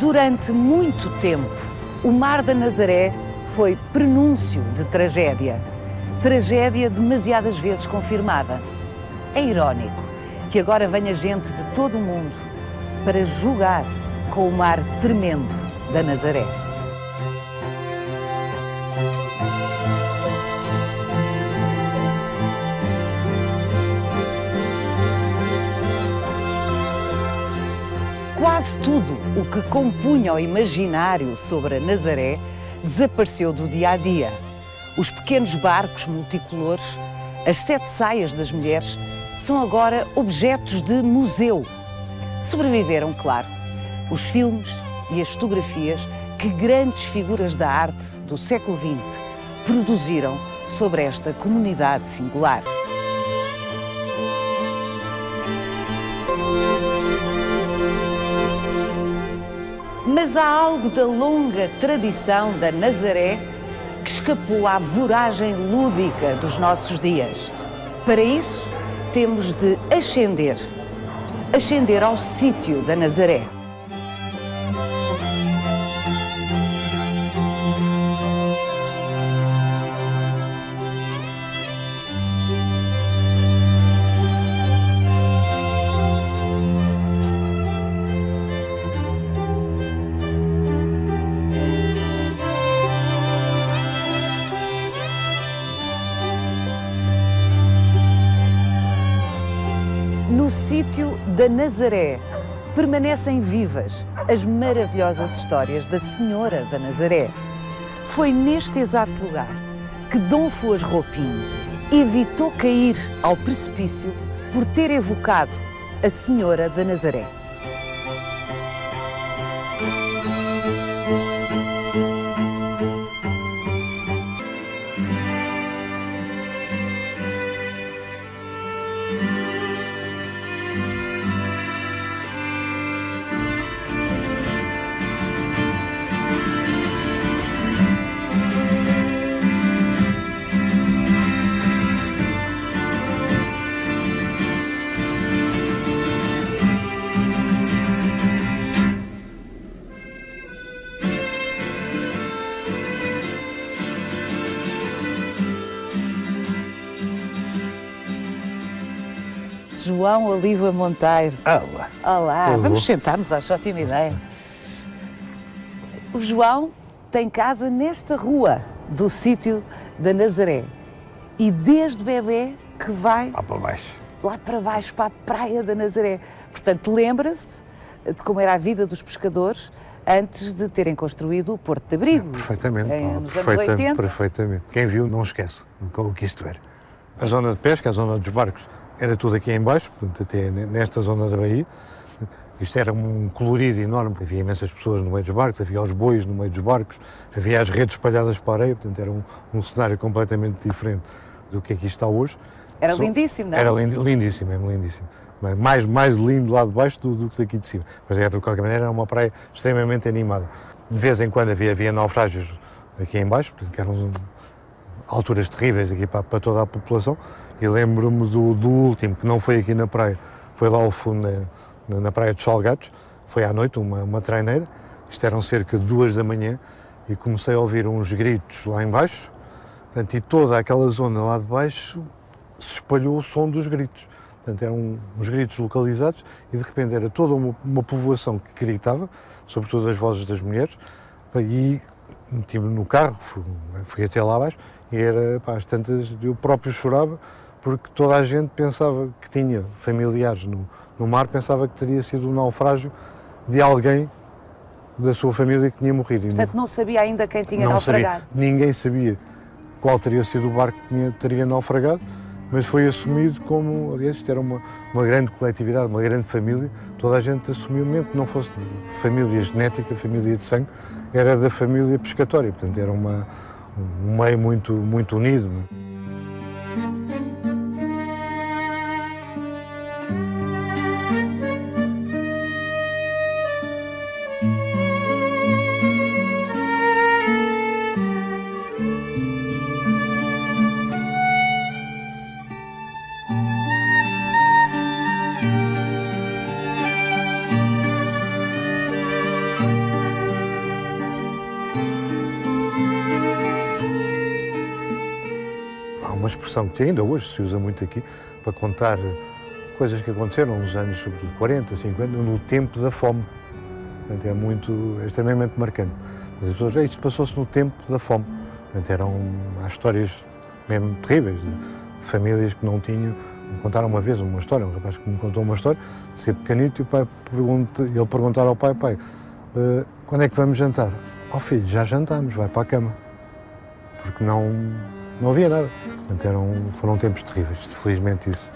Durante muito tempo, o Mar da Nazaré foi prenúncio de tragédia. Tragédia demasiadas vezes confirmada. É irónico que agora venha gente de todo o mundo para jogar com o mar tremendo da Nazaré. Quase tudo o que compunha o imaginário sobre a Nazaré desapareceu do dia a dia. Os pequenos barcos multicolores, as 7 saias das mulheres, são agora objetos de museu. Sobreviveram, claro, os filmes e as fotografias que grandes figuras da arte do século XX produziram sobre esta comunidade singular. Mas há algo da longa tradição da Nazaré que escapou à voragem lúdica dos nossos dias. Para isso, temos de ascender ao sítio da Nazaré. No sítio da Nazaré permanecem vivas as maravilhosas histórias da Senhora da Nazaré. Foi neste exato lugar que Dom Foz Roupinho evitou cair ao precipício por ter evocado a Senhora da Nazaré. João Oliva Monteiro. Olá. Olá, Tudo vamos bom? sentar-nos, acho ótima ideia. O João tem casa nesta rua do sítio da Nazaré e desde bebê que vai Lá para baixo. lá para baixo, para a praia da Nazaré. Portanto, lembra-se de como era a vida dos pescadores antes de terem construído o Porto de Abrigo. Perfeitamente. Nos anos 80. Perfeitamente. Quem viu não esquece o que isto era. A zona de pesca, a zona dos barcos, era tudo aqui em baixo, portanto, até nesta zona da Baía. Isto era um colorido enorme, havia imensas pessoas no meio dos barcos, havia os bois no meio dos barcos, havia as redes espalhadas para a areia, portanto era um cenário completamente diferente do que aqui está hoje. Era lindíssimo, não é? Era lindíssimo, mesmo lindíssimo. Mais lindo lá de baixo do que daqui de cima. Mas era, de qualquer maneira, era uma praia extremamente animada. De vez em quando havia naufrágios aqui em baixo, portanto, que eram alturas terríveis aqui para toda a população. E lembro-me do último, que não foi aqui na praia, foi lá ao fundo, na praia de Salgados, foi à noite, uma traineira, isto eram cerca de 2 da manhã, e comecei a ouvir uns gritos lá em baixo, portanto, e toda aquela zona lá de baixo se espalhou o som dos gritos. Portanto, eram uns gritos localizados e de repente era toda uma povoação que gritava, sobretudo as vozes das mulheres, e meti-me no carro, fui até lá abaixo, e era, pá, às tantas, eu próprio chorava, porque toda a gente pensava que tinha familiares no mar, pensava que teria sido um naufrágio de alguém da sua família que tinha morrido. Portanto, não sabia ainda quem tinha não naufragado. Sabia, ninguém sabia qual teria sido o barco que teria naufragado, mas foi assumido como, aliás, isto era uma grande coletividade, uma grande família, toda a gente assumiu, mesmo que não fosse de família genética, família de sangue, era da família pescatória, portanto era um meio muito unido. expressão que ainda hoje se usa muito aqui para contar coisas que aconteceram nos anos, sobretudo 40, 50, no tempo da fome. Portanto, é extremamente marcante. As pessoas, isto passou-se no tempo da fome. Portanto, há histórias mesmo terríveis de famílias que não tinham. Me contaram uma vez uma história, um rapaz que me contou uma história, de ser pequenito, e o pai ele perguntar ao pai, quando é que vamos jantar? Filho, já jantámos, vai para a cama. Porque não havia nada. Portanto, foram tempos terríveis. Felizmente isso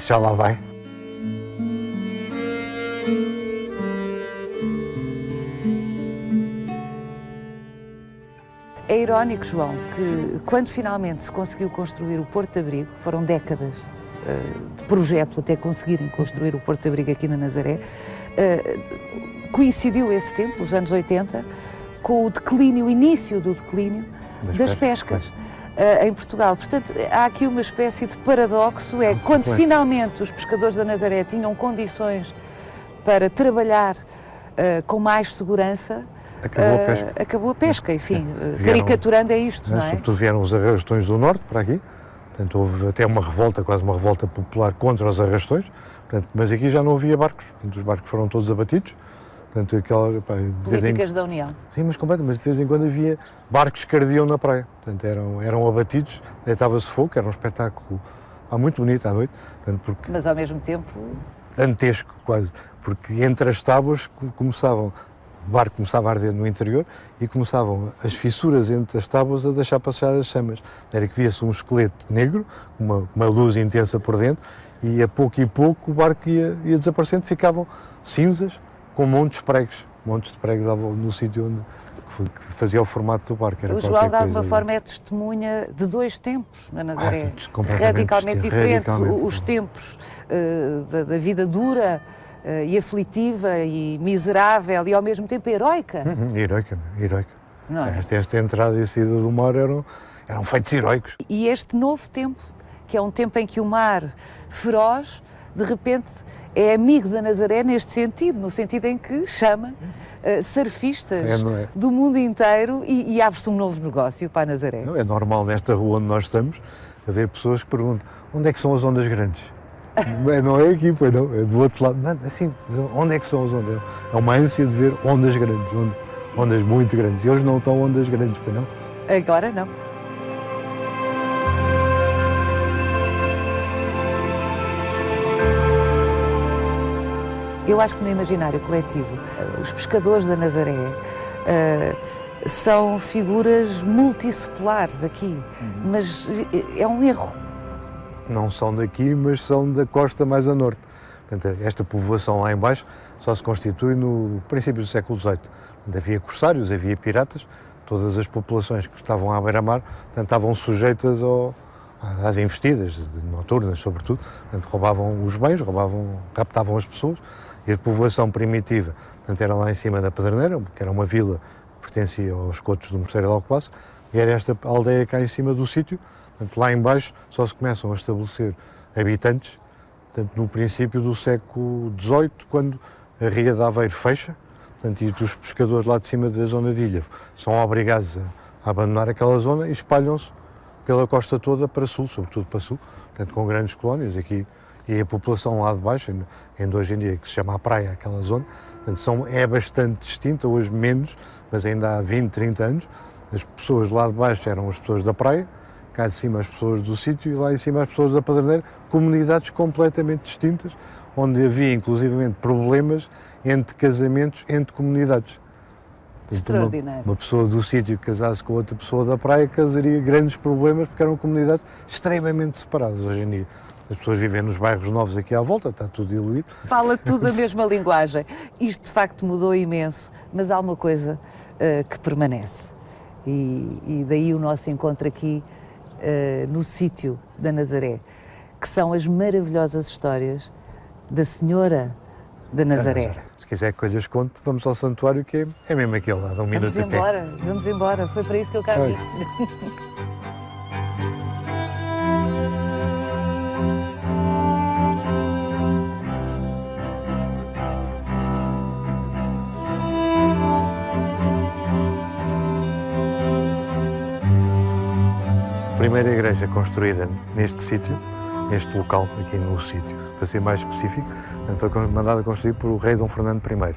já lá vai. É irónico, João, que quando finalmente se conseguiu construir o Porto de Abrigo, foram décadas de projeto até conseguirem construir o Porto de Abrigo aqui na Nazaré, coincidiu esse tempo, os anos 80, com o início do declínio das pescas em Portugal. Portanto, há aqui uma espécie de paradoxo, quando finalmente os pescadores da Nazaré tinham condições para trabalhar com mais segurança, acabou a pesca, enfim, caricaturando é isto, não é? Sobretudo vieram os arrastões do norte para aqui, portanto houve até uma revolta, quase uma revolta popular contra os arrastões, portanto, mas aqui já não havia barcos, portanto, os barcos foram todos abatidos. Portanto, políticas da União. Sim, mas completamente, mas de vez em quando havia barcos que ardiam na praia, portanto eram abatidos, deitava-se fogo, era um espetáculo muito bonito à noite. Portanto, mas ao mesmo tempo... Dantesco quase, porque entre as tábuas o barco começava a arder no interior e começavam as fissuras entre as tábuas a deixar passar as chamas. Era que via-se um esqueleto negro, uma luz intensa por dentro, e a pouco e pouco o barco ia desaparecendo, ficavam cinzas com montes de pregos no sítio que fazia o formato do barco. O João, de alguma forma, é testemunha de dois tempos na Nazaré, radicalmente diferentes. Os tempos da vida dura e aflitiva e miserável e ao mesmo tempo heroica. Heroica. Não é? Esta entrada e saída do mar eram feitos heroicos. E este novo tempo, que é um tempo em que o mar feroz, de repente, é amigo da Nazaré neste sentido, no sentido em que chama surfistas do mundo inteiro e abre-se um novo negócio para a Nazaré. É normal nesta rua onde nós estamos haver pessoas que perguntam onde é que são as ondas grandes? Não é aqui, pois não, é do outro lado. Não, assim, onde é que são as ondas? É uma ânsia de ver ondas grandes, ondas muito grandes. E hoje não estão ondas grandes, pois não? Agora não. Eu acho que no imaginário coletivo, os pescadores da Nazaré são figuras multisseculares aqui, mas é um erro. Não são daqui, mas são da costa mais a norte. Portanto, esta povoação lá em baixo só se constitui no princípio do século XVIII. Portanto, havia corsários, havia piratas, todas as populações que estavam à beira-mar estavam sujeitas às investidas noturnas, sobretudo. Portanto, roubavam os bens, raptavam as pessoas. E a povoação primitiva, portanto, era lá em cima da Pedreneira, que era uma vila que pertencia aos cotos do Mosteiro de Alcobaça, e era esta aldeia cá em cima do sítio. Portanto, lá em baixo só se começam a estabelecer habitantes, portanto, no princípio do século XVIII, quando a Ria de Aveiro fecha, portanto, e os pescadores lá de cima da zona de Ilha são obrigados a abandonar aquela zona e espalham-se pela costa toda para sul, sobretudo para sul, portanto, com grandes colónias aqui. E a população lá de baixo, ainda hoje em dia, que se chama a praia, aquela zona, portanto, é bastante distinta, hoje menos, mas ainda há 20, 30 anos, as pessoas lá de baixo eram as pessoas da praia, cá de cima as pessoas do sítio e lá em cima as pessoas da Pedreneira, comunidades completamente distintas, onde havia inclusivamente problemas entre casamentos, entre comunidades. Extraordinário. Uma pessoa do sítio que casasse com outra pessoa da praia causaria grandes problemas porque eram comunidades extremamente separadas hoje em dia. As pessoas vivem nos bairros novos aqui à volta, está tudo diluído. Fala tudo a mesma linguagem. Isto de facto mudou imenso, mas há uma coisa que permanece. E daí o nosso encontro aqui no sítio da Nazaré, que são as maravilhosas histórias da Senhora da Nazaré. Se quiser que eu lhes conte, vamos ao santuário, que é mesmo aquele lá, de um minuto a pé. Vamos embora, foi para isso que eu cá vim. O primeira igreja construída neste sítio, neste local, aqui no sítio, para ser mais específico, foi mandada construir por o rei Dom Fernando I.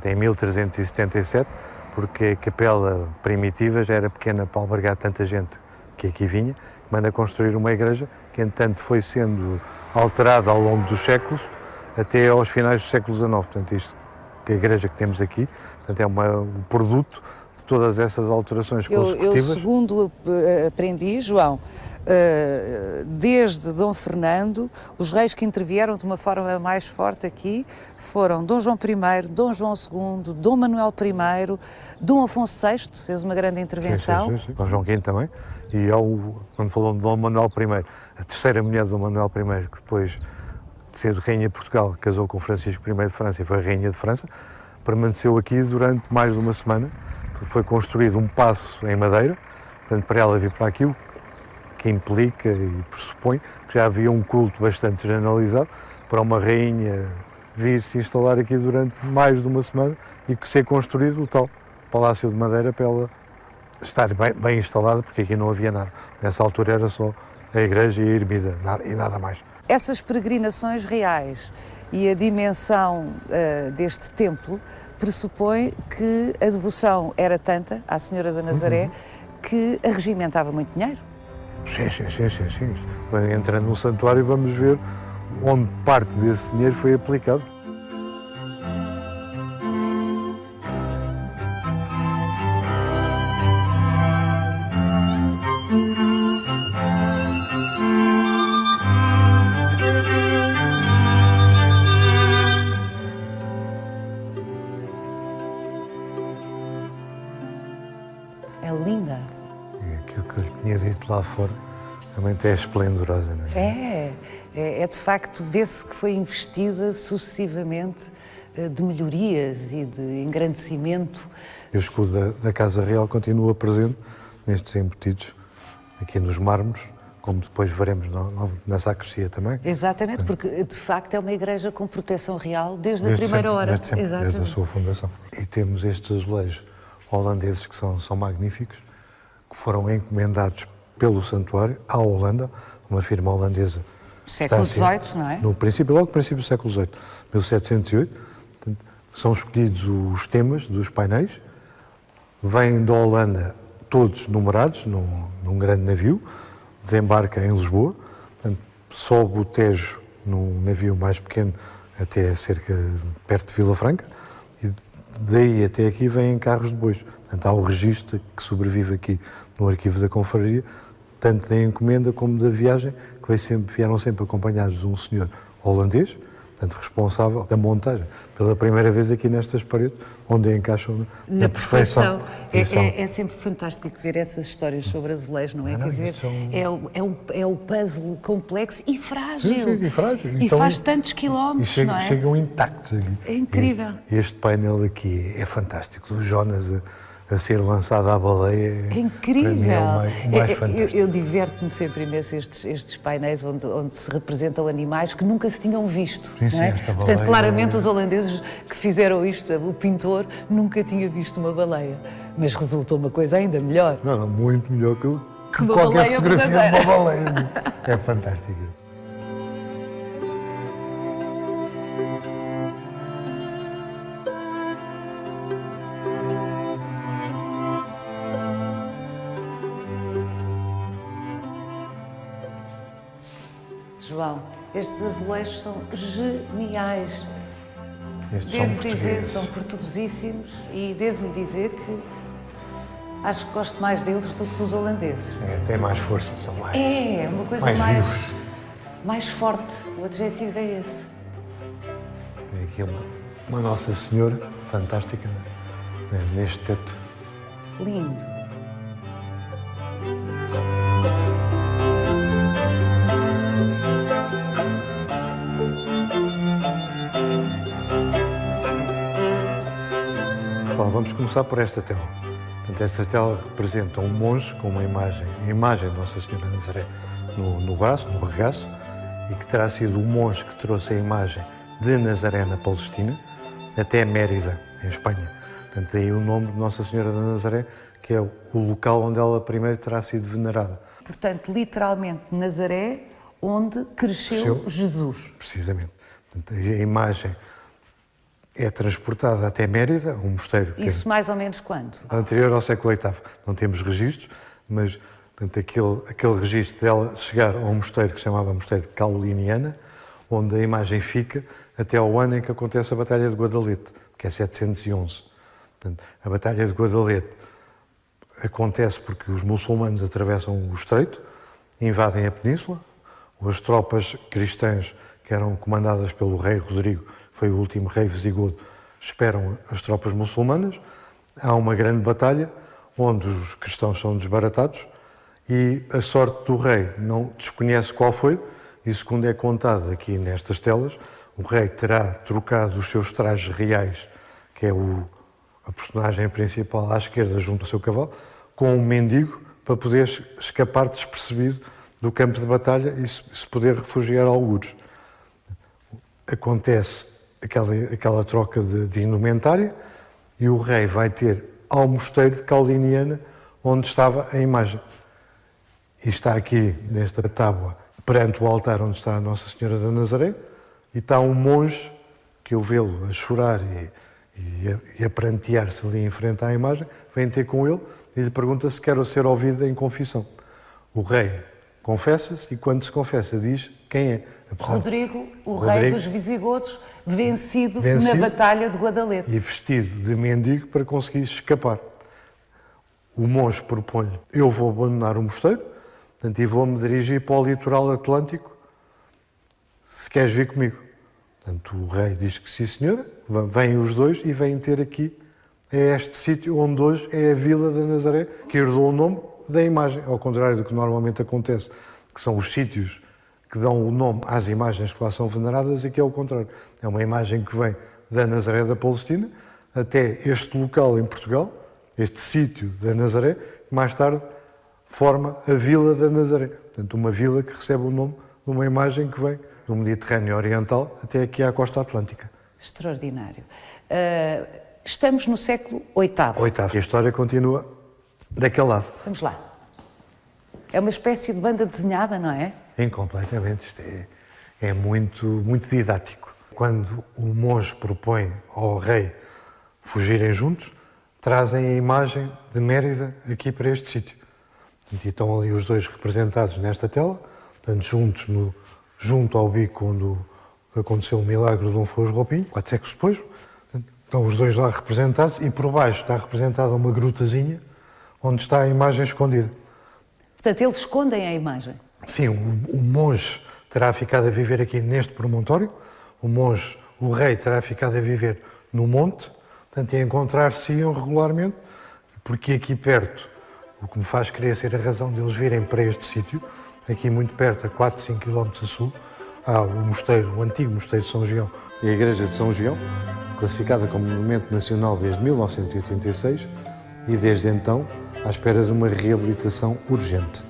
Em 1377, porque a capela primitiva já era pequena para albergar tanta gente que aqui vinha, manda construir uma igreja que, entanto, foi sendo alterada ao longo dos séculos, até aos finais do século XIX. Portanto, isto, a igreja que temos aqui, portanto, é o produto de todas essas alterações consecutivas. Eu, segundo aprendi, João, desde Dom Fernando, os reis que intervieram de uma forma mais forte aqui foram Dom João I, Dom João II, Dom Manuel I, Dom Afonso VI, fez uma grande intervenção. Sim. Dom João V também. E quando falou de Dom Manuel I, a terceira mulher de Dom Manuel I, que depois de ser rainha de Portugal, casou com Francisco I de França e foi rainha de França, permaneceu aqui durante mais de uma semana. Foi construído um paço em madeira, portanto, para ela vir para aqui, o que implica e pressupõe que já havia um culto bastante generalizado para uma rainha vir se instalar aqui durante mais de uma semana e que ser construído o tal Palácio de Madeira para ela estar bem instalada, porque aqui não havia nada. Nessa altura era só a igreja e a ermida e nada mais. Essas peregrinações reais e a dimensão deste templo pressupõe que a devoção era tanta à Senhora da Nazaré que arregimentava muito dinheiro. Sim. Entrando no santuário vamos ver onde parte desse dinheiro foi aplicado. É linda. Aquilo que eu lhe tinha dito lá fora realmente é esplendorosa, não é? É de facto, vê-se que foi investida sucessivamente de melhorias e de engrandecimento. E o escudo da Casa Real continua presente nestes embutidos, aqui nos mármores, como depois veremos na sacristia também. Exatamente, porque de facto é uma igreja com proteção real desde a primeira hora. Desde a sua fundação. E temos estes azulejos holandeses que são magníficos, que foram encomendados pelo santuário à Holanda, uma firma holandesa. Século XVIII, não é? Logo no princípio do século XVIII, 1708. Portanto, são escolhidos os temas dos painéis, vêm da Holanda todos numerados num grande navio, desembarca em Lisboa, portanto, sobe o Tejo num navio mais pequeno até perto de Vila Franca, e daí até aqui vêm carros de bois. Portanto, há o registro que sobrevive aqui no arquivo da confraria, tanto da encomenda como da viagem, que vieram sempre acompanhados de um senhor holandês, portanto, responsável da montagem, pela primeira vez aqui nestas paredes, onde encaixam na perfeição. É sempre fantástico ver essas histórias sobre azulejos, não é? Quer dizer, é o puzzle complexo e frágil. Sim, frágil. E então, faz tantos quilómetros, não é? Chegam intactos aqui. É incrível. E este painel aqui é fantástico. O Jonas a ser lançado à baleia. É incrível. Para mim é o mais fantástico. Eu diverto-me sempre imenso estes painéis onde se representam animais que nunca se tinham visto. Sim, não é? esta baleia, portanto, claramente os holandeses que fizeram isto, o pintor nunca tinha visto uma baleia. Mas resultou uma coisa ainda melhor. Não, muito melhor que Uma qualquer baleia fotografia verdadeira. de uma baleia. É fantástico. João, estes azulejos são geniais. Estes são Devo dizer, portugueses. são portuguesíssimos e devo-lhe dizer que acho que gosto mais deles do que dos holandeses. Tem mais força, são mais. É uma coisa mais vivos. mais forte. O adjetivo é esse. Tem aqui uma Nossa Senhora fantástica, neste teto. Lindo. Bom, vamos começar por esta tela. Portanto, esta tela representa um monge com uma imagem, a imagem de Nossa Senhora de Nazaré no braço, no regaço, e que terá sido o monge que trouxe a imagem de Nazaré na Palestina até Mérida, em Espanha. Portanto, daí o nome de Nossa Senhora da Nazaré, que é o local onde ela primeiro terá sido venerada. portanto, literalmente Nazaré, onde cresceu Jesus. Precisamente. Portanto, a imagem é transportada até Mérida, um mosteiro. Isso mais ou menos quando? Anterior ao século VIII. Não temos registros, mas portanto, aquele registro dela chegar a um mosteiro que se chamava Mosteiro de Cauliniana, onde a imagem fica até ao ano em que acontece a Batalha de Guadalete, que é 711. Portanto, a Batalha de Guadalete acontece porque os muçulmanos atravessam o estreito, invadem a península, as tropas cristãs que eram comandadas pelo rei Rodrigo, foi o último rei visigodo, esperam as tropas muçulmanas, há uma grande batalha onde os cristãos são desbaratados e a sorte do rei não desconhece qual foi, e segundo é contado aqui nestas telas, o rei terá trocado os seus trajes reais, que é a personagem principal à esquerda junto ao seu cavalo, com um mendigo para poder escapar despercebido do campo de batalha e se poder refugiar a algures. Acontece aquela troca de indumentária e o rei vai ter ao mosteiro de Cauliniana onde estava a imagem. E está aqui, nesta tábua, perante o altar onde está a Nossa Senhora da Nazaré, e está um monge que eu vê-lo a chorar e a prantear-se ali em frente à imagem, vem ter com ele e lhe pergunta se quer ser ouvido em confissão. O rei confessa-se e quando se confessa diz quem é. Rodrigo, rei dos visigodos, vencido na Batalha de Guadalete. E vestido de mendigo para conseguir escapar. O monge propõe-lhe, eu vou abandonar o mosteiro, portanto, e vou-me dirigir para o litoral atlântico, se queres vir comigo. Portanto, o rei diz que sim, senhora, vêm os dois e vêm ter aqui, é este sítio onde hoje é a Vila da Nazaré, que herdou o nome da imagem, ao contrário do que normalmente acontece, que são os sítios que dão o nome às imagens que lá são veneradas, e que é o contrário. É uma imagem que vem da Nazaré da Palestina até este local em Portugal, este sítio da Nazaré, que mais tarde forma a Vila da Nazaré. Portanto, uma vila que recebe o nome de uma imagem que vem do Mediterrâneo Oriental até aqui à costa atlântica. Extraordinário. Estamos no século VIII. Oitavo. E a história continua daquele lado. Vamos lá. É uma espécie de banda desenhada, não é? Incompletamente. Isto é muito, muito didático. Quando o monge propõe ao rei fugirem juntos, trazem a imagem de Mérida aqui para este sítio. E estão ali os dois representados nesta tela, portanto, junto ao bico onde aconteceu o milagre de Dom Afonso Roupinho, 4 séculos depois. Estão os dois lá representados e por baixo está representada uma grutazinha onde está a imagem escondida. Portanto, eles escondem a imagem. Sim, o monge terá ficado a viver aqui neste promontório, o rei terá ficado a viver no monte, portanto, a encontrar-se-iam regularmente, porque aqui perto, o que me faz querer ser a razão deles virem para este sítio, aqui muito perto, a 4, 5 km a sul, há o antigo mosteiro de São Gião e a igreja de São Gião, classificada como monumento nacional desde 1986 e desde então à espera de uma reabilitação urgente.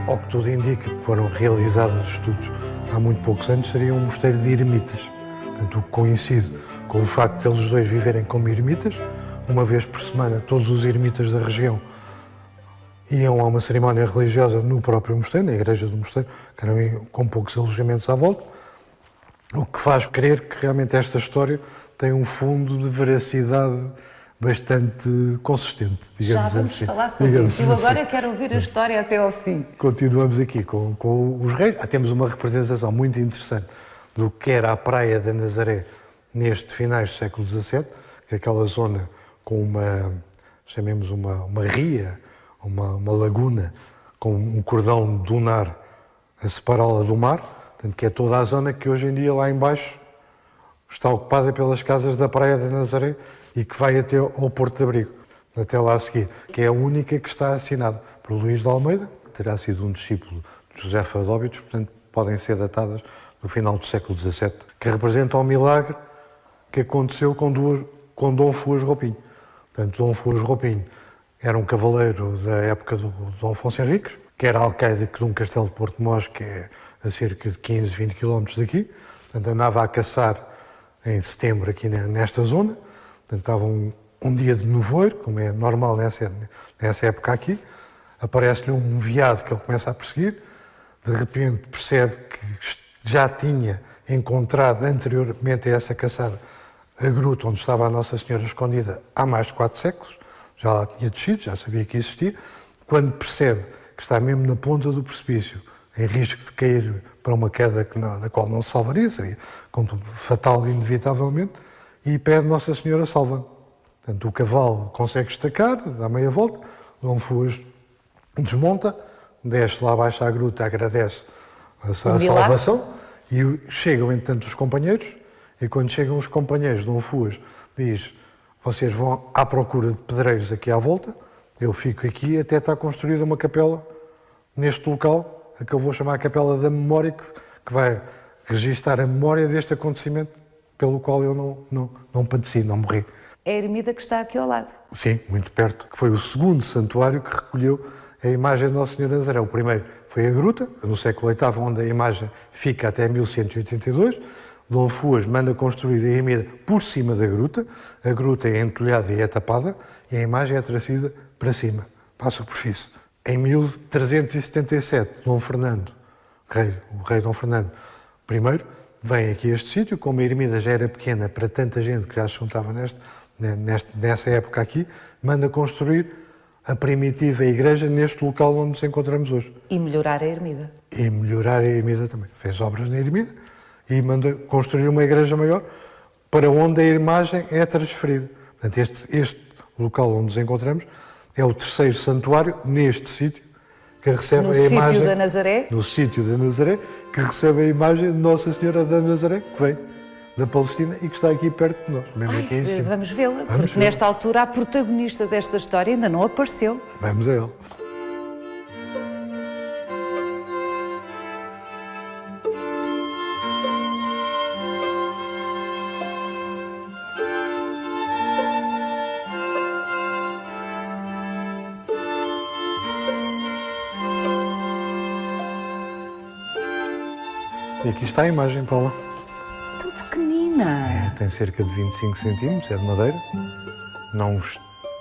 Ao que tudo indica, que foram realizados estudos há muito poucos anos, seria um mosteiro de eremitas. Portanto, o que coincide com o facto de eles os dois viverem como eremitas, uma vez por semana todos os eremitas da região iam a uma cerimónia religiosa no próprio mosteiro, na igreja do mosteiro, que eram com poucos alojamentos à volta, o que faz crer que realmente esta história tem um fundo de veracidade bastante consistente, digamos assim. Já vamos falar sobre isso. Eu agora quero ouvir a história até ao fim. Continuamos aqui com os reis. Temos uma representação muito interessante do que era a Praia da Nazaré neste finais do século XVII, que é aquela zona com chamemos uma ria, uma laguna, com um cordão dunar a separá-la do mar, portanto, que é toda a zona que hoje em dia lá embaixo está ocupada pelas casas da Praia da Nazaré e que vai até ao Porto de Abrigo, até lá a seguir, que é a única que está assinada por Luís de Almeida, que terá sido um discípulo de José Fadóbitos, portanto podem ser datadas no final do século XVII, que representam o milagre que aconteceu com Dom Afonso Roupinho. Portanto, Dom Afonso Roupinho era um cavaleiro da época do Dom Afonso Henriques, que era alcaide de um castelo de Porto Mós, que é a cerca de 15, 20 km daqui. Portanto, andava a caçar em setembro aqui nesta zona. Portanto, estava um um dia de nevoeiro, como é normal nessa época aqui, aparece-lhe um veado que ele começa a perseguir, de repente percebe que já tinha encontrado anteriormente a essa caçada a gruta onde estava a Nossa Senhora escondida há mais de 4 séculos, já lá tinha descido, já sabia que existia. Quando percebe que está mesmo na ponta do precipício, em risco de cair para uma queda da qual não se salvaria, seria fatal inevitavelmente, e pede Nossa Senhora salva. Portanto, o cavalo consegue estacar, dá meia volta, Dom Fuas desmonta, desce lá abaixo à gruta, agradece a salvação, e chegam, entretanto, os companheiros, e quando chegam os companheiros, Dom Fuas diz: vocês vão à procura de pedreiros aqui à volta, eu fico aqui até está construída uma capela neste local, a que eu vou chamar a Capela da Memória, que vai registar a memória deste acontecimento pelo qual eu não padeci, não morri. É a ermida que está aqui ao lado. Sim, muito perto, que foi o segundo santuário que recolheu a imagem de Nossa Senhora de Nazaré. O primeiro foi a gruta, no século VIII, onde a imagem fica até 1182. Dom Fuas manda construir a ermida por cima da gruta, a gruta é entulhada e é tapada, e a imagem é trazida para cima, para a superfície. Em 1377, Dom Fernando, o rei Dom Fernando I, vem aqui a este sítio, como a ermida já era pequena para tanta gente que já se juntava nessa época aqui, manda construir a primitiva igreja neste local onde nos encontramos hoje. E melhorar a ermida. E melhorar a ermida também. Fez obras na ermida e manda construir uma igreja maior para onde a imagem é transferida. Portanto, este local onde nos encontramos é o terceiro santuário neste sítio que recebe a imagem... No sítio da Nazaré? No sítio da Nazaré, que recebe a imagem de Nossa Senhora da Nazaré, que vem da Palestina e que está aqui perto de nós, mesmo aqui em cima. Vamos vê-la, porque nesta altura a protagonista desta história ainda não apareceu. Vamos a ela. E aqui está a imagem, Paula. Tão pequenina. Tem cerca de 25 centímetros, é de madeira.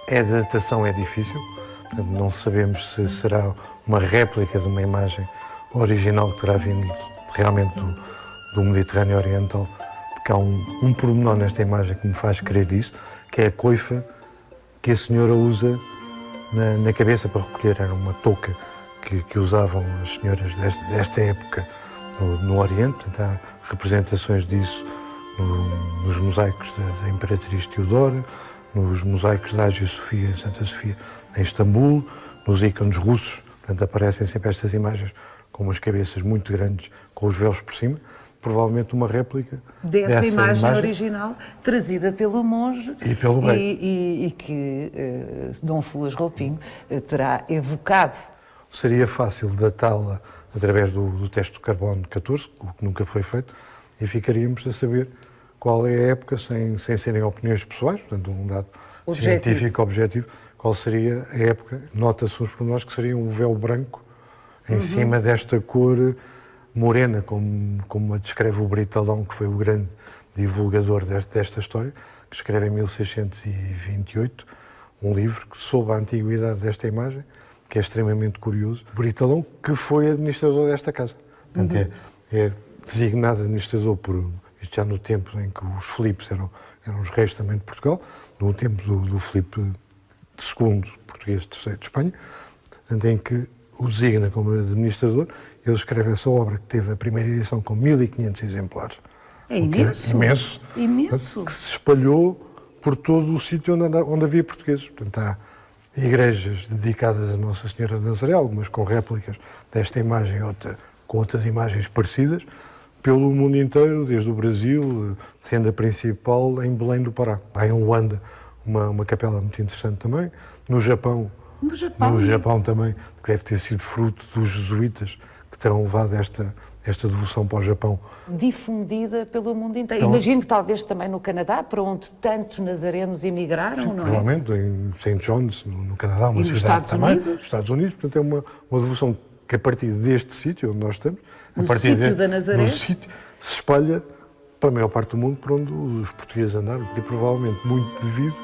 A datação é difícil, portanto, não sabemos se será uma réplica de uma imagem original que terá vindo realmente do Mediterrâneo Oriental, porque há um pormenor nesta imagem que me faz crer isso, que é a coifa que a senhora usa na cabeça para recolher. Era uma touca que usavam as senhoras desta época no Oriente. Portanto, há representações disso nos mosaicos da Imperatriz Teodora, nos mosaicos da Ágia Sofia, em Santa Sofia, em Istambul, nos ícones russos. Portanto, aparecem sempre estas imagens com umas cabeças muito grandes, com os véus por cima, provavelmente uma réplica dessa imagem original, trazida pelo monge e pelo rei. E que Dom Fuas Roupinho terá evocado. Seria fácil datá-la através do teste do carbono 14, o que nunca foi feito, e ficaríamos a saber qual é a época, sem serem opiniões pessoais, portanto, um dado científico objetivo, qual seria a época. Nota-se uns pormenores que seria um véu branco em cima desta cor morena, como a descreve o Britalão, que foi o grande divulgador desta história, que escreve em 1628 um livro sobre a antiguidade desta imagem, que é extremamente curioso. Britalão, que foi administrador desta casa. Portanto, é designado administrador isto já no tempo em que os Filipes eram os reis também de Portugal, no tempo do Filipe II, português terceiro de Espanha, portanto, em que o designa como administrador. Ele escreve essa obra, que teve a primeira edição com 1500 exemplares. É imenso. Imenso. Imenso. Que se espalhou por todo o sítio onde havia portugueses. Portanto, há igrejas dedicadas a Nossa Senhora de Nazaré, algumas com réplicas desta imagem, com outras imagens parecidas, pelo mundo inteiro, desde o Brasil, sendo a principal em Belém do Pará. Há em Luanda uma capela muito interessante também. No Japão também, que deve ter sido fruto dos jesuítas que terão levado esta devoção para o Japão. Difundida pelo mundo inteiro. Então, imagino que talvez também no Canadá, para onde tantos nazarenos emigraram, sim, não provavelmente, é? em St. John's, no Canadá, uma cidade Estados também. Nos Estados Unidos, portanto, é uma devoção que a partir deste sítio onde nós estamos, no sítio da Nazaré, se espalha para a maior parte do mundo, por onde os portugueses andaram, e provavelmente muito devido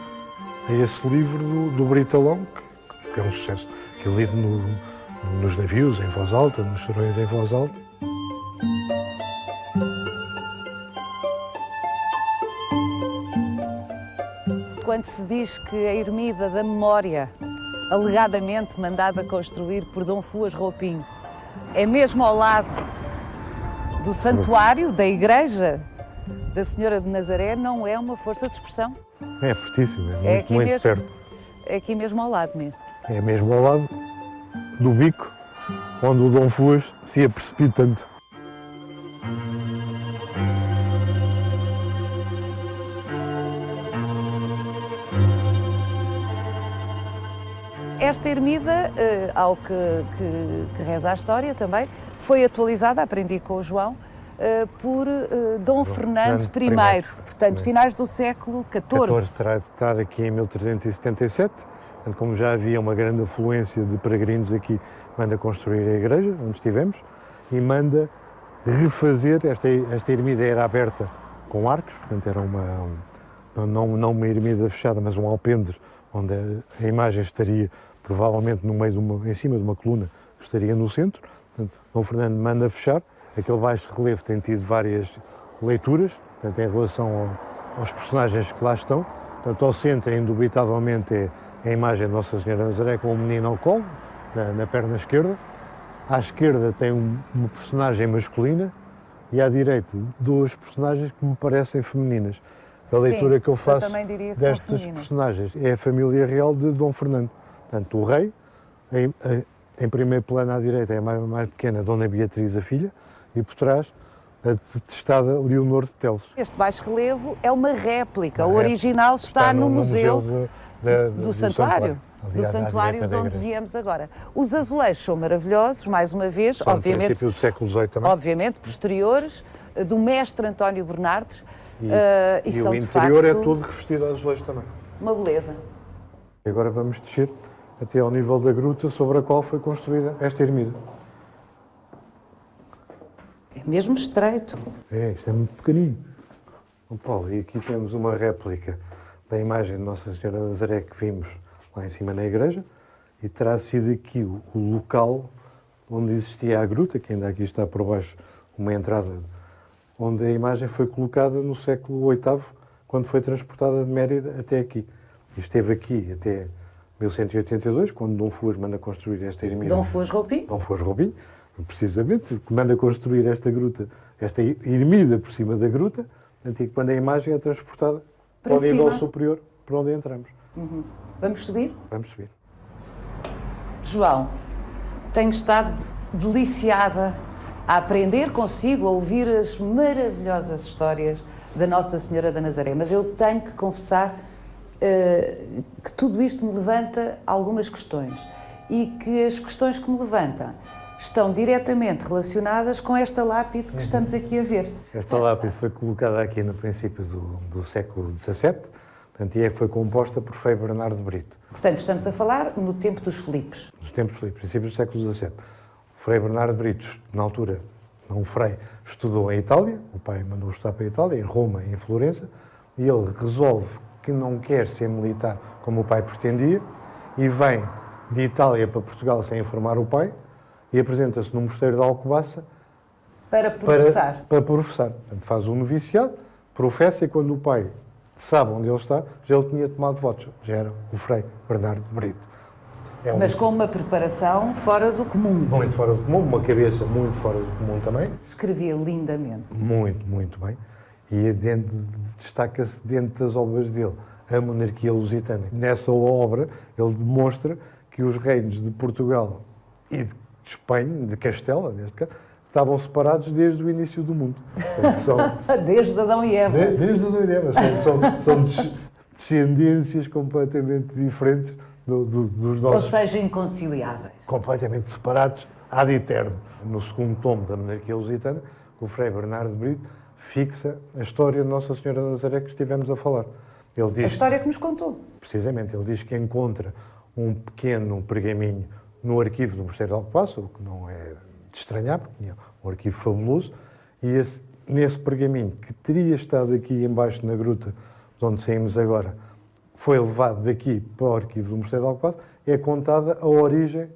a esse livro do Britalão, que é um sucesso, que eu li nos navios em voz alta, nos chorões em voz alta. Quando se diz que a Ermida da Memória, alegadamente mandada construir por Dom Fuas Roupinho, é mesmo ao lado do santuário, da igreja da Senhora de Nazaré, não é uma força de expressão. É fortíssimo, É muito, aqui muito mesmo. perto. É aqui mesmo ao lado mesmo. É mesmo ao lado do bico onde o Dom Fuas se ia precipitando. Esta ermida, ao que reza a história também, foi atualizada, aprendi com o João, por Dom Fernando I, portanto, finais do século XIV. Terá estado aqui em 1377, portanto, como já havia uma grande afluência de peregrinos aqui, manda construir a igreja, onde estivemos, e manda refazer, esta ermida era aberta com arcos, portanto era não uma ermida fechada, mas um alpendre, onde a imagem estaria provavelmente no meio em cima de uma coluna que estaria no centro. Portanto, Dom Fernando manda fechar. Aquele baixo relevo tem tido várias leituras, portanto, em relação aos personagens que lá estão. Portanto, ao centro, indubitavelmente, é a imagem de Nossa Senhora Nazaré com o menino ao colo, na perna esquerda. À esquerda tem uma personagem masculina e à direita duas personagens que me parecem femininas. A leitura que eu faço destas personagens é a família real de Dom Fernando. Portanto, o rei, em primeiro plano à direita é a mais pequena, Dona Beatriz, a filha, e por trás a detestada Leonor de Teles. Este baixo relevo é uma réplica, o original está no museu do santuário. Do santuário de onde viemos agora. Os azulejos são maravilhosos, mais uma vez, são obviamente. Do século XVIII também. Obviamente, posteriores, do mestre António Bernardes. E são, o de interior facto, é todo revestido a azulejos também. Uma beleza. Agora vamos descer até ao nível da gruta sobre a qual foi construída esta ermida. É mesmo estreito. Isto é muito pequenino. Bom, Paulo, e aqui temos uma réplica da imagem de Nossa Senhora de Nazaré que vimos lá em cima na igreja, e terá sido aqui o local onde existia a gruta, que ainda aqui está por baixo uma entrada, onde a imagem foi colocada no século VIII, quando foi transportada de Mérida até aqui. E esteve aqui até 1182, quando Dom Fuas manda construir esta ermida. Dom Fuas Roupinho? Dom Fuas Roupinho, precisamente, que manda construir esta gruta, esta ermida por cima da gruta, quando a imagem é transportada para o nível superior, por onde entramos. Uhum. Vamos subir? Vamos subir. João, tenho estado deliciada a aprender consigo, a ouvir as maravilhosas histórias da Nossa Senhora da Nazaré, mas eu tenho que confessar que tudo isto me levanta algumas questões e que as questões que me levantam estão diretamente relacionadas com esta lápide que estamos aqui a ver. Esta lápide foi colocada aqui no princípio do século XVII, portanto, e foi composta por Frei Bernardo de Brito. Portanto, estamos a falar no tempo dos Filipes. Nos tempos dos Filipes, princípios do século XVII. O Frei Bernardo de Brito, na altura, um frei, estudou em Itália, o pai mandou estudar para a Itália, em Roma e em Florença, e ele resolve que não quer ser militar como o pai pretendia, e vem de Itália para Portugal sem informar o pai, e apresenta-se no mosteiro de Alcobaça para professar. Para professar. Portanto, faz um noviciado, professa, e quando o pai sabe onde ele está, já ele tinha tomado votos, já era o Frei Bernardo de Brito. Mas com uma preparação fora do comum. Muito fora do comum, uma cabeça muito fora do comum também. Escrevia lindamente. Muito, muito bem. E destaca-se dentro das obras dele a monarquia lusitana. Nessa obra ele demonstra que os reinos de Portugal e de Espanha, de Castela, neste caso, estavam separados desde o início do mundo. Desde Adão e Eva. Desde Adão e Eva. São descendências completamente diferentes dos nossos... Ou seja, inconciliáveis. Completamente separados ad eterno. No segundo tomo da monarquia lusitana, o Frei Bernardo de Brito fixa a história de Nossa Senhora de Nazaré que estivemos a falar. Ele diz, a história que nos contou. Precisamente, ele diz que encontra um pequeno pergaminho no arquivo do Mosteiro de Alcobaça, o que não é de estranhar, porque tinha um arquivo fabuloso, e nesse pergaminho, que teria estado aqui embaixo na gruta de onde saímos agora, foi levado daqui para o arquivo do Mosteiro de Alcobaça, é contada a origem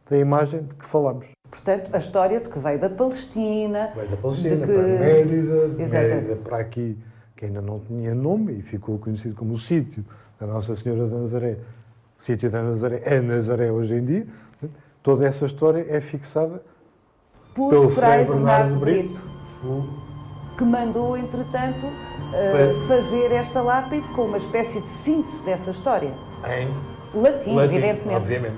da imagem de que falamos. Portanto, a história de que veio da Palestina... Veio da Palestina, de que... para Mérida, de Exato. Mérida para aqui, que ainda não tinha nome e ficou conhecido como o sítio da Nossa Senhora da Nazaré. O sítio da Nazaré é Nazaré hoje em dia. Toda essa história é fixada por pelo Frei Bernardo de Brito, o que mandou, entretanto, fazer esta lápide com uma espécie de síntese dessa história. em Latim, evidentemente. obviamente.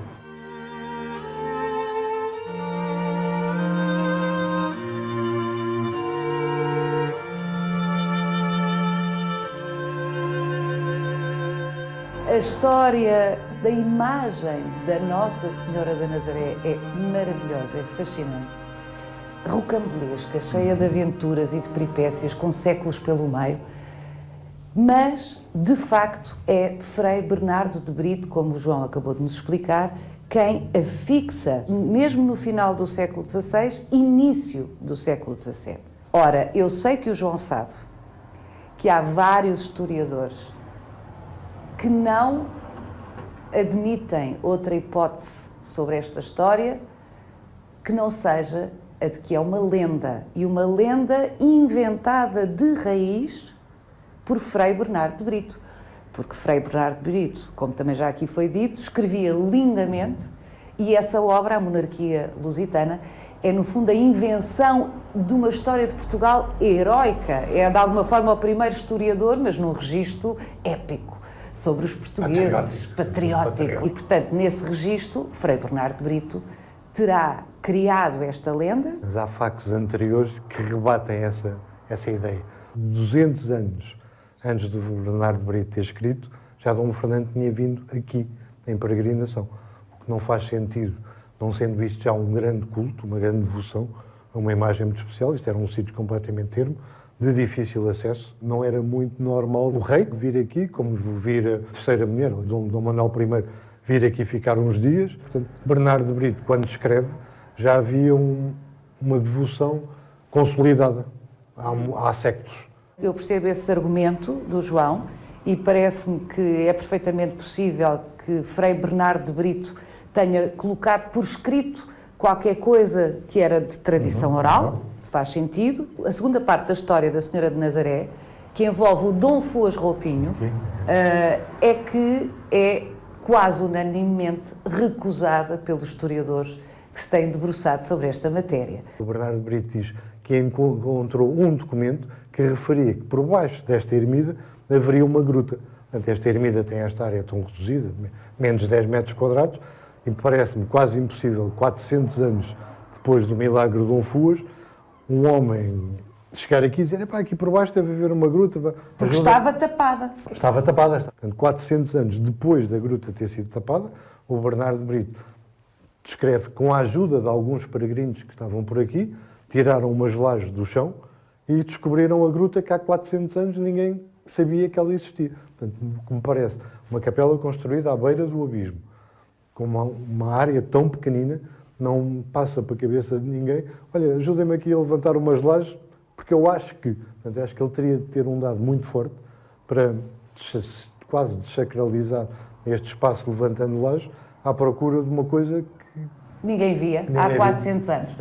A história da imagem da Nossa Senhora da Nazaré é maravilhosa, é fascinante. Rocambolesca, cheia de aventuras e de peripécias, com séculos pelo meio, mas, de facto, é Frei Bernardo de Brito, como o João acabou de nos explicar, quem a fixa, mesmo no final do século XVI, início do século XVII. Ora, eu sei que o João sabe que há vários historiadores que não admitem outra hipótese sobre esta história que não seja a de que é uma lenda, e uma lenda inventada de raiz por Frei Bernardo de Brito. Porque Frei Bernardo de Brito, como também já aqui foi dito, escrevia lindamente, e essa obra, A Monarquia Lusitana, é no fundo a invenção de uma história de Portugal heroica. É de alguma forma o primeiro historiador, mas num registro épico, sobre os portugueses, patriótico. E, portanto, nesse registro, Frei Bernardo de Brito terá criado esta lenda. Mas há factos anteriores que rebatem essa ideia. 200 anos antes de Bernardo de Brito ter escrito, já Dom Fernando tinha vindo aqui, em peregrinação. O que não faz sentido, não sendo isto já um grande culto, uma grande devoção, uma imagem muito especial. Isto era um sítio completamente ermo, de difícil acesso. Não era muito normal o rei vir aqui, como vir a terceira mulher, Dom Manuel I, vir aqui ficar uns dias. Portanto, Bernardo de Brito, quando escreve, já havia uma devoção consolidada há séculos. Eu percebo esse argumento do João e parece-me que é perfeitamente possível que Frei Bernardo de Brito tenha colocado por escrito qualquer coisa que era de tradição oral, faz sentido. A segunda parte da história da Senhora de Nazaré, que envolve o Dom Fuas Roupinho, é que é quase unanimemente recusada pelos historiadores que se têm debruçado sobre esta matéria. O Bernardo de Brito diz que encontrou um documento que referia que por baixo desta ermida haveria uma gruta. Portanto, esta ermida tem esta área tão reduzida, menos de 10 metros quadrados, e parece-me quase impossível, 400 anos depois do milagre de Dom Fuas, um homem chegar aqui e dizer, aqui por baixo deve haver uma gruta. Porque estava tapada. Estava tapada. Portanto, 400 anos depois da gruta ter sido tapada, o Bernardo de Brito descreve que, com a ajuda de alguns peregrinos que estavam por aqui, tiraram umas lajes do chão e descobriram a gruta que há 400 anos ninguém sabia que ela existia. Portanto, como parece, uma capela construída à beira do abismo, com uma área tão pequenina, não passa para a cabeça de ninguém. Olha, ajudem-me aqui a levantar umas lajes, porque eu acho que ele teria de ter um dado muito forte para quase desacralizar este espaço levantando lajes à procura de uma coisa que ninguém via há 400 anos.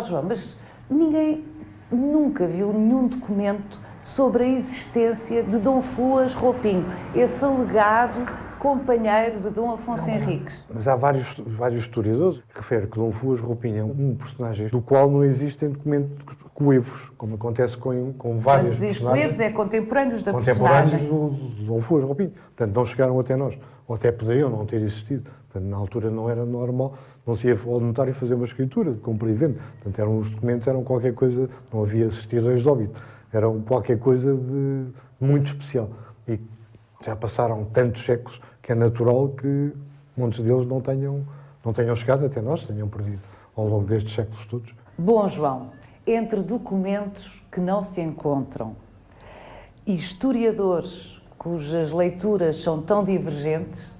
João, mas ninguém nunca viu nenhum documento sobre a existência de Dom Fuas Roupinho, esse alegado companheiro de Dom Afonso Henriques. Mas há vários historiadores que referem que Dom Fuas Roupinho é um personagem do qual não existem documentos coevos, como acontece com vários Quando se diz personagens. coevos, é contemporâneos da Contemporâneos personagem. do Dom Fuas Roupinho. Portanto, não chegaram até nós, ou até poderiam não ter existido. Portanto, na altura não era normal, não se ia ao notário fazer uma escritura de compra e venda. Portanto, os documentos eram qualquer coisa, não havia certidões de óbito, eram qualquer coisa de muito especial. E já passaram tantos séculos que é natural que muitos deles não tenham chegado até nós, tenham perdido ao longo destes séculos todos. Bom, João, entre documentos que não se encontram e historiadores cujas leituras são tão divergentes,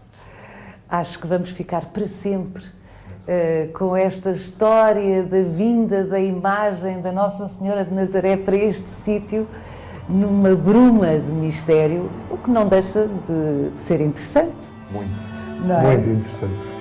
acho que vamos ficar para sempre com esta história da vinda da imagem da Nossa Senhora de Nazaré para este sítio, numa bruma de mistério, o que não deixa de ser interessante. Muito, Não é? muito interessante.